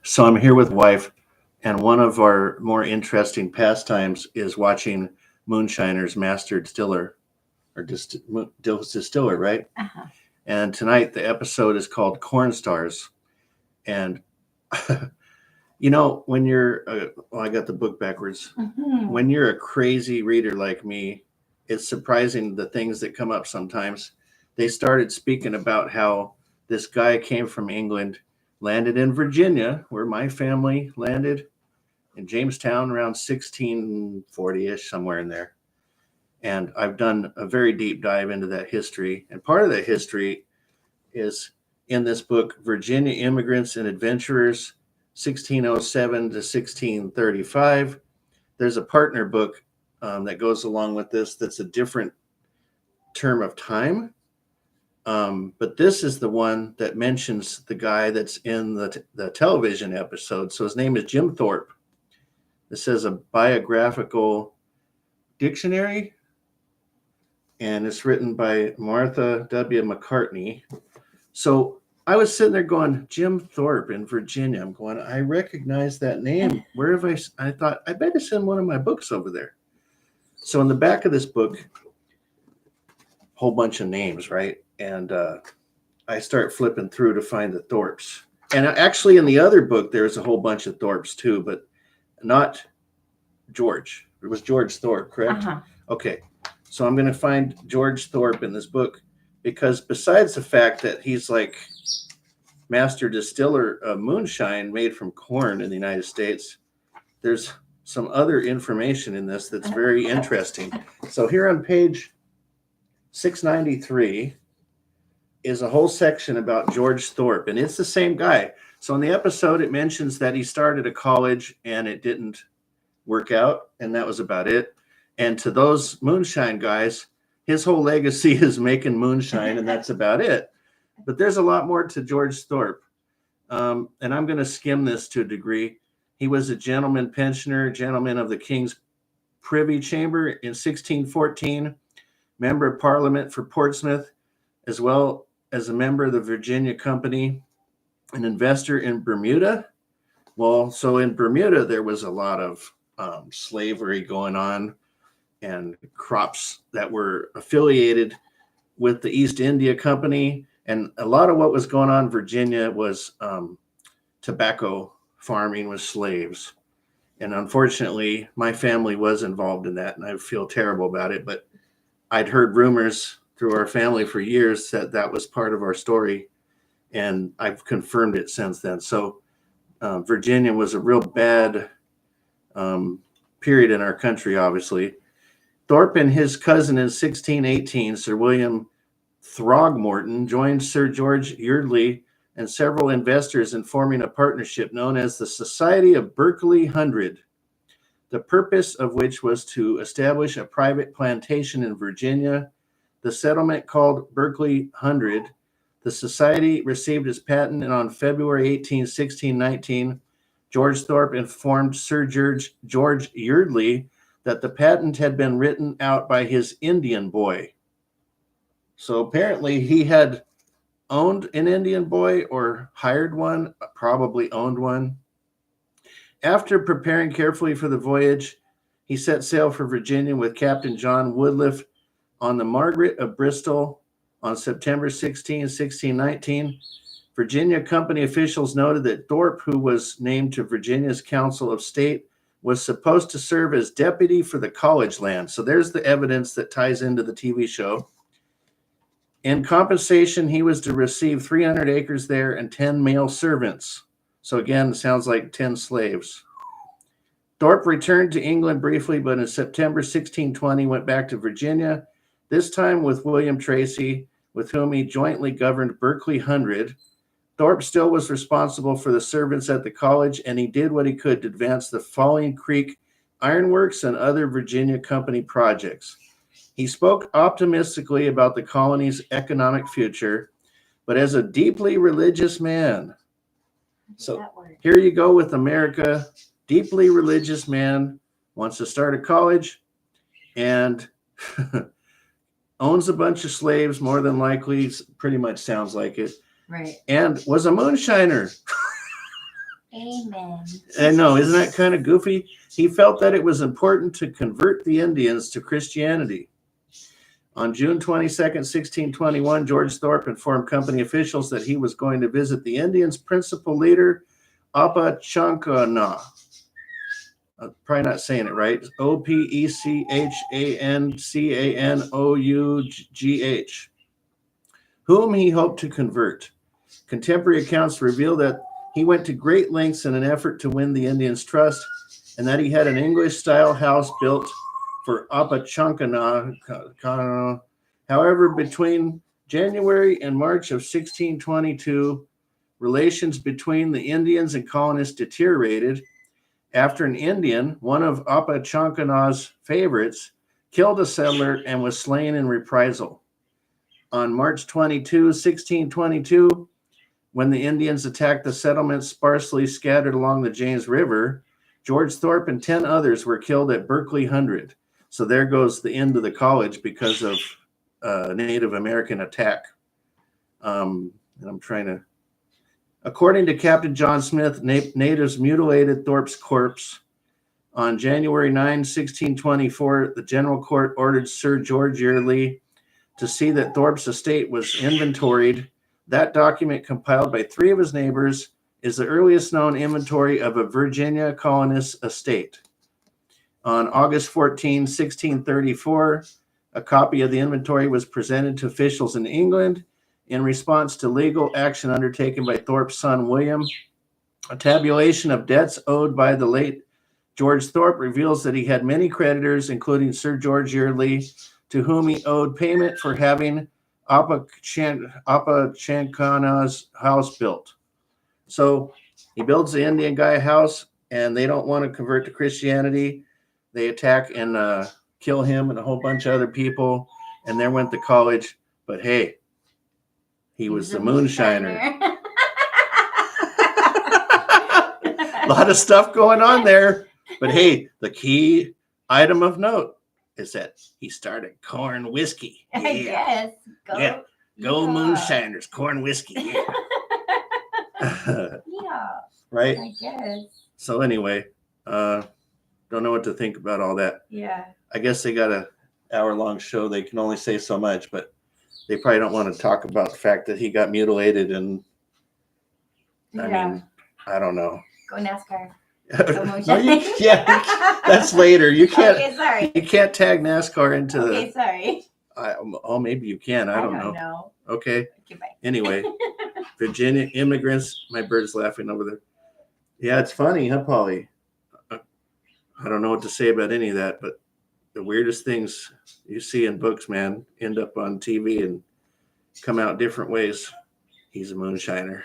So I'm here with wife, and one of our more interesting pastimes is watching Moonshiners Master Distiller Distiller, right? Uh-huh. And tonight the episode is called Corn Stars. And when I got the book backwards. Mhm. When you're a crazy reader like me, it's surprising the things that come up sometimes. They started speaking about how this guy came from England, landed in Virginia, where my family landed in Jamestown around 1640-ish, somewhere in there. And I've done a very deep dive into that history. And part of that history is in this book, Virginia Immigrants and Adventurers, 1607 to 1635. There's a partner book that goes along with this that's a different term of time. But this is the one that mentions the guy that's in the television episode. So his name is Jim Thorpe. This says a biographical dictionary, and it's written by Martha W. McCartney. So I was sitting there going, Jim Thorpe in Virginia. I'm going, I recognize that name. Where have I thought, I better send one of my books over there. So in the back of this book, whole bunch of names, right? And I start flipping through to find the Thorpes. And actually in the other book, there's a whole bunch of Thorpes too, but not George. It was George Thorpe, correct? Uh-huh. Okay. So I'm going to find George Thorpe in this book because besides the fact that he's like master distiller of moonshine made from corn in the United States, there's some other information in this that's very interesting. So here on page 693 is a whole section about George Thorpe, and it's the same guy. So in the episode, it mentions that he started a college and it didn't work out, and that was about it. And to those moonshine guys, his whole legacy is making moonshine, and that's about it. But there's a lot more to George Thorpe. And I'm going to skim this to a degree. He was a gentleman pensioner, gentleman of the King's Privy Chamber in 1614, member of Parliament for Portsmouth, as well as a member of the Virginia Company, an investor in Bermuda. Well, so in Bermuda, there was a lot of slavery going on and crops that were affiliated with the East India Company. And a lot of what was going on in Virginia was tobacco farming with slaves. And unfortunately, my family was involved in that, and I feel terrible about it. But I'd heard rumors through our family for years that that was part of our story, and I've confirmed it since then. So Virginia was a real bad period in our country, obviously. Thorpe and his cousin in 1618, Sir William Throgmorton, joined Sir George Yeardley and several investors in forming a partnership known as the Society of Berkeley 100, the purpose of which was to establish a private plantation in Virginia. The settlement, called Berkeley 100, the society received its patent, and on February 18, 1619, George Thorpe informed Sir George Yeardley that the patent had been written out by his Indian boy. So apparently he had owned an Indian boy or hired one, probably owned one. After preparing carefully for the voyage, he set sail for Virginia with Captain John Woodliff on the Margaret of Bristol on September 16, 1619. Virginia Company officials noted that Thorpe, who was named to Virginia's Council of State, was supposed to serve as deputy for the college land. So there's the evidence that ties into the TV show. In compensation, he was to receive 300 acres there and 10 male servants. So again, sounds like 10 slaves. Thorpe returned to England briefly, but in September 1620 went back to Virginia, this time with William Tracy, with whom he jointly governed Berkeley 100. Thorpe still was responsible for the servants at the college, and he did what he could to advance the Falling Creek Ironworks and other Virginia Company projects. He spoke optimistically about the colony's economic future, but as a deeply religious man. So here you go with America, deeply religious man, wants to start a college, and owns a bunch of slaves, more than likely, pretty much sounds like it. Right. And was a moonshiner. Amen. I know, isn't that kind of goofy? He felt that it was important to convert the Indians to Christianity. On June 22nd, 1621, George Thorpe informed company officials that he was going to visit the Indians' principal leader, Opechancanough. I'm probably not saying it right. Opechancanough, whom he hoped to convert. Contemporary accounts reveal that he went to great lengths in an effort to win the Indians' trust, and that he had an English-style house built for Opechancanough. However, between January and March of 1622, relations between the Indians and colonists deteriorated after an Indian, one of Opechancanoug's favorites, killed a settler and was slain in reprisal. On March 22, 1622, when the Indians attacked the settlements sparsely scattered along the James River, George Thorpe and 10 others were killed at Berkeley 100. So there goes the end of the college because of Native American attack. And I'm trying to... According to Captain John Smith, natives mutilated Thorpe's corpse. On January 9, 1624, the General Court ordered Sir George Yearley to see that Thorpe's estate was inventoried. That document, compiled by 3 of his neighbors, is the earliest known inventory of a Virginia colonist's estate. On August 14, 1634, a copy of the inventory was presented to officials in England in response to legal action undertaken by Thorpe's son, William. A tabulation of debts owed by the late George Thorpe reveals that he had many creditors, including Sir George Yearley, to whom he owed payment for having Opechancanoug's house built. So he builds the Indian guy a house, and they don't want to convert to Christianity. They attack and kill him and a whole bunch of other people, and there went the college. But hey, he was the moonshiner. A lot of stuff going on there. But hey, the key item of note is that he started corn whiskey. Yeah. I guess. Go Moonshiners, corn whiskey. Yeah. Yeah. Right? I guess. So anyway, don't know what to think about all that. Yeah. I guess they got an hour-long show. They can only say so much, but they probably don't want to talk about the fact that he got mutilated. And I mean, I don't know. Go NASCAR. No, that's later. You can't. Okay, sorry. You can't tag NASCAR into the. Okay, sorry. Maybe you can. I don't know. Okay. Bye. Anyway, Virginia immigrants. My bird's laughing over there. Yeah, it's funny, huh, Polly? I don't know what to say about any of that, but the weirdest things you see in books, man, end up on TV and come out different ways. He's a moonshiner.